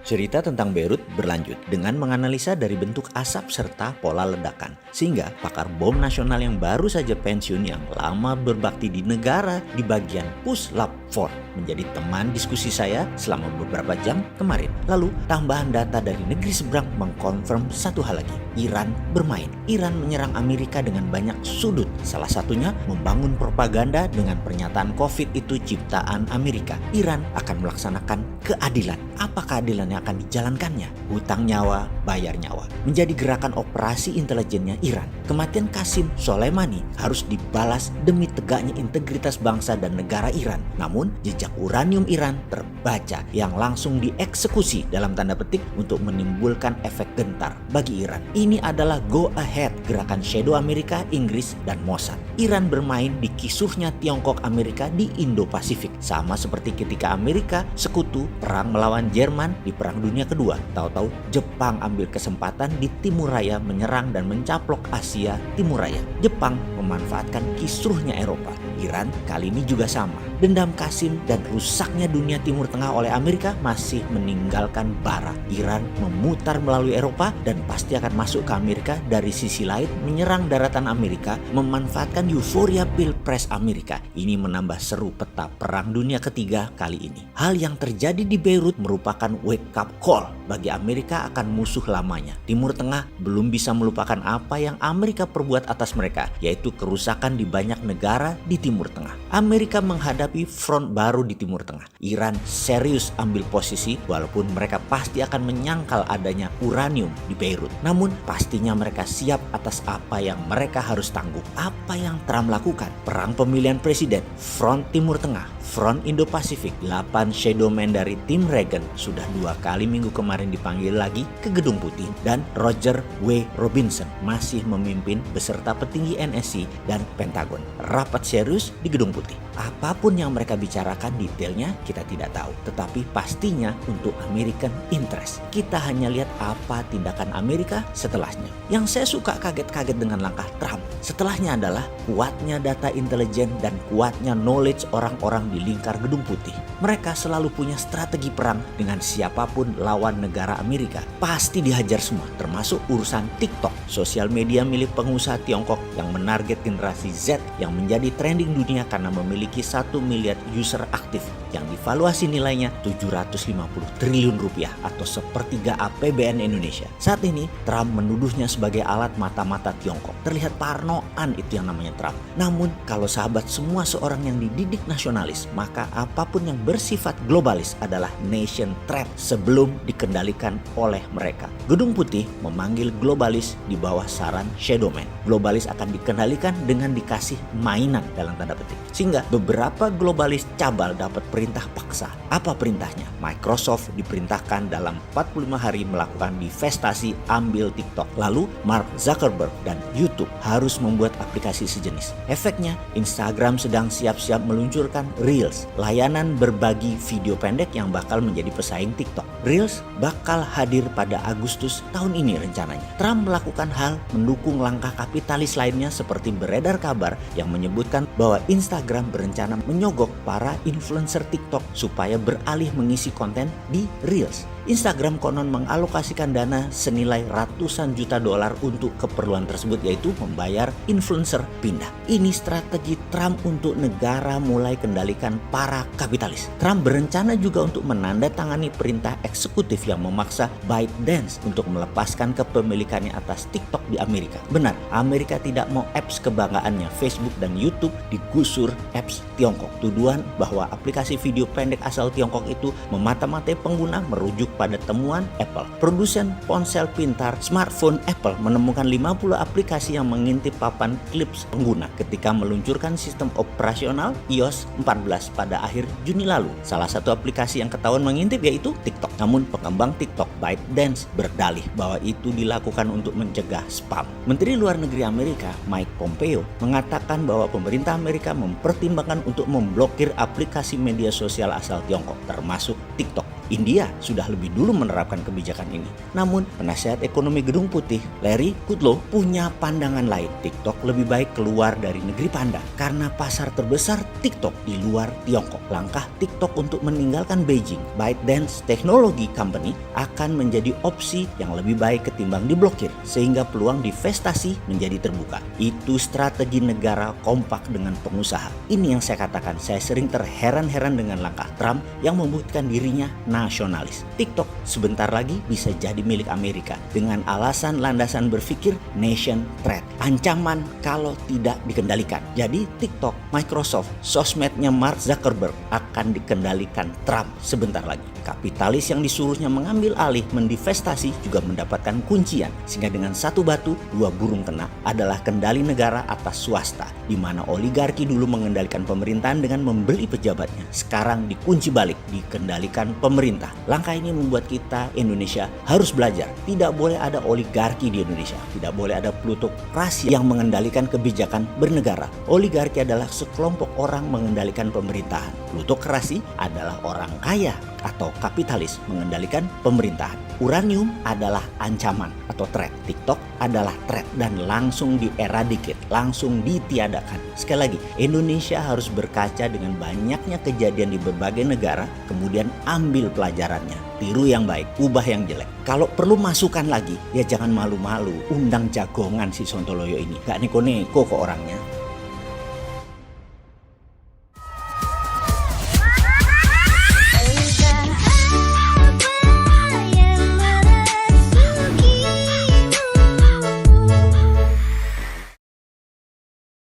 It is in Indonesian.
Cerita tentang Beirut berlanjut dengan menganalisa dari bentuk asap serta pola ledakan. Sehingga pakar bom nasional yang baru saja pensiun yang lama berbakti di negara di bagian Puslap Fort menjadi teman diskusi saya selama beberapa jam kemarin. Lalu tambahan data dari negeri seberang mengkonfirm satu hal lagi. Iran bermain. Iran menyerang Amerika dengan banyak sudut. Salah satunya membangun propaganda dengan pernyataan COVID itu ciptaan Amerika. Iran akan melaksanakan keadilan. Apa keadilan yang akan dijalankannya? Hutang nyawa, bayar nyawa. Menjadi gerakan operasi intelijennya Iran. Kematian Qasim Soleimani harus dibalas demi tegaknya integritas bangsa dan negara Iran. Namun, jejak uranium Iran terbaca yang langsung dieksekusi dalam tanda petik untuk menimbulkan efek gentar bagi Iran. Ini adalah go ahead gerakan shadow Amerika, Inggris, dan Mossad. Iran bermain di kisuhnya Tiongkok Amerika di Indo-Pasifik. Sama seperti ketika Amerika sekutu perang melawan Jerman di Perang Dunia Kedua. Tahu-tahu Jepang ambil kesempatan di Timur Raya menyerang dan mencaplok Asia Timur Raya. Jepang memanfaatkan kisruhnya Eropa. Iran kali ini juga sama. Dendam Qasim dan rusaknya dunia Timur Tengah oleh Amerika masih meninggalkan bara. Iran memutar melalui Eropa dan pasti akan masuk ke Amerika dari sisi lain, menyerang daratan Amerika, memanfaatkan euforia Pilpres Amerika. Ini menambah seru peta Perang Dunia Ketiga kali ini. Hal yang terjadi di Beirut merupakan wake up call bagi Amerika akan musuh lamanya. Timur Tengah belum bisa melupakan apa yang Amerika perbuat atas mereka, yaitu kerusakan di banyak negara di Timur Tengah. Amerika menghadapi front baru di Timur Tengah. Iran serius ambil posisi walaupun mereka pasti akan menyangkal adanya uranium di Beirut. Namun pastinya mereka siap atas apa yang mereka harus tanggung. Apa yang Trump lakukan? Perang pemilihan presiden, front Timur Tengah, front Indo-Pasifik. 8 shadow man dari tim Reagan sudah 2 kali minggu kemarin dipanggil lagi ke Gedung Putih, dan Roger W. Robinson masih memimpin beserta petinggi NSC dan Pentagon. Rapat serius di Gedung Putih. Apapun yang mereka bicarakan detailnya kita tidak tahu, tetapi pastinya untuk American interest. Kita hanya lihat apa tindakan Amerika setelahnya. Yang saya suka kaget-kaget dengan langkah Trump setelahnya adalah kuatnya data intelijen dan kuatnya knowledge orang-orang di lingkar Gedung Putih. Mereka selalu punya strategi perang dengan siapapun lawan negara Amerika. Pasti dihajar semua, termasuk urusan TikTok, sosial media milik pengusaha Tiongkok yang menarget generasi Z yang menjadi trending dunia karena memiliki 1 miliar user aktif yang divaluasi nilainya 750 triliun rupiah atau sepertiga APBN Indonesia. Saat ini Trump menuduhnya sebagai alat mata-mata Tiongkok. Terlihat parnoan itu yang namanya Trump. Namun kalau sahabat semua seorang yang dididik nasionalis, maka apapun yang bersifat globalis adalah nation threat sebelum dikendalikan oleh mereka. Gedung Putih memanggil globalis di bawah saran shadow man. Globalis akan dikendalikan dengan dikasih mainan dalam tanda petik. Sehingga beberapa globalis cabal dapat perintah paksa. Apa perintahnya? Microsoft diperintahkan dalam 45 hari melakukan divestasi ambil TikTok. Lalu Mark Zuckerberg dan YouTube harus membuat aplikasi sejenis. Efeknya, Instagram sedang siap-siap meluncurkan Reels, layanan berbagi video pendek yang bakal menjadi pesaing TikTok. Reels bakal hadir pada Agustus tahun ini rencananya. Trump melakukan hal mendukung langkah kapitalis lainnya seperti beredar kabar yang menyebutkan bahwa Instagram berencana menyogok para influencer TikTok supaya beralih mengisi konten di Reels. Instagram konon mengalokasikan dana senilai ratusan juta dolar untuk keperluan tersebut, yaitu membayar influencer pindah. Ini strategi Trump untuk negara mulai kendalikan para kapitalis. Trump berencana juga untuk menandatangani perintah eksekutif yang memaksa ByteDance untuk melepaskan kepemilikannya atas TikTok di Amerika. Benar, Amerika tidak mau apps kebanggaannya Facebook dan YouTube digusur apps Tiongkok. Tuduhan bahwa aplikasi video pendek asal Tiongkok itu memata-matai pengguna merujuk pada temuan Apple. Produsen ponsel pintar smartphone Apple menemukan 50 aplikasi yang mengintip papan clips pengguna ketika meluncurkan sistem operasional iOS 14 pada akhir Juni lalu. Salah satu aplikasi yang ketahuan mengintip yaitu TikTok. Namun pengembang TikTok ByteDance berdalih bahwa itu dilakukan untuk mencegah spam. Menteri Luar Negeri Amerika Mike Pompeo mengatakan bahwa pemerintah Amerika mempertimbangkan untuk memblokir aplikasi media sosial asal Tiongkok, termasuk TikTok. India sudah lebih dulu menerapkan kebijakan ini. Namun, penasihat ekonomi Gedung Putih, Larry Kudlow, punya pandangan lain. TikTok lebih baik keluar dari negeri panda karena pasar terbesar TikTok di luar Tiongkok. Langkah TikTok untuk meninggalkan Beijing, ByteDance Technology Company, akan menjadi opsi yang lebih baik ketimbang diblokir, sehingga peluang divestasi menjadi terbuka. Itu strategi negara kompak dengan pengusaha. Ini yang saya katakan, saya sering terheran-heran dengan langkah Trump yang membuktikan dirinya nasionalis. TikTok sebentar lagi bisa jadi milik Amerika dengan alasan landasan berpikir nation threat, ancaman kalau tidak dikendalikan. Jadi TikTok, Microsoft, sosmednya Mark Zuckerberg akan dikendalikan Trump sebentar lagi. Kapitalis yang disuruhnya mengambil alih mendivestasi juga mendapatkan kuncian, sehingga dengan satu batu dua burung kena adalah kendali negara atas swasta, di mana oligarki dulu mengendalikan pemerintahan dengan membeli pejabatnya. Sekarang dikunci balik, dikendalikan pemerintah. Langkah ini membuat kita Indonesia harus belajar. Tidak boleh ada oligarki di Indonesia. Tidak boleh ada plutokrasi yang mengendalikan kebijakan bernegara. Oligarki adalah sekelompok orang mengendalikan pemerintahan. Plutokrasi adalah orang kaya atau kapitalis mengendalikan pemerintahan. Uranium adalah ancaman atau threat. TikTok adalah threat dan langsung dieradicate, langsung ditiadakan. Sekali lagi, Indonesia harus berkaca dengan banyaknya kejadian di berbagai negara, kemudian ambil pelajarannya. Tiru yang baik, ubah yang jelek. Kalau perlu masukan lagi, ya jangan malu-malu. Undang jagongan si Sontoloyo ini. Gak neko-neko kok orangnya.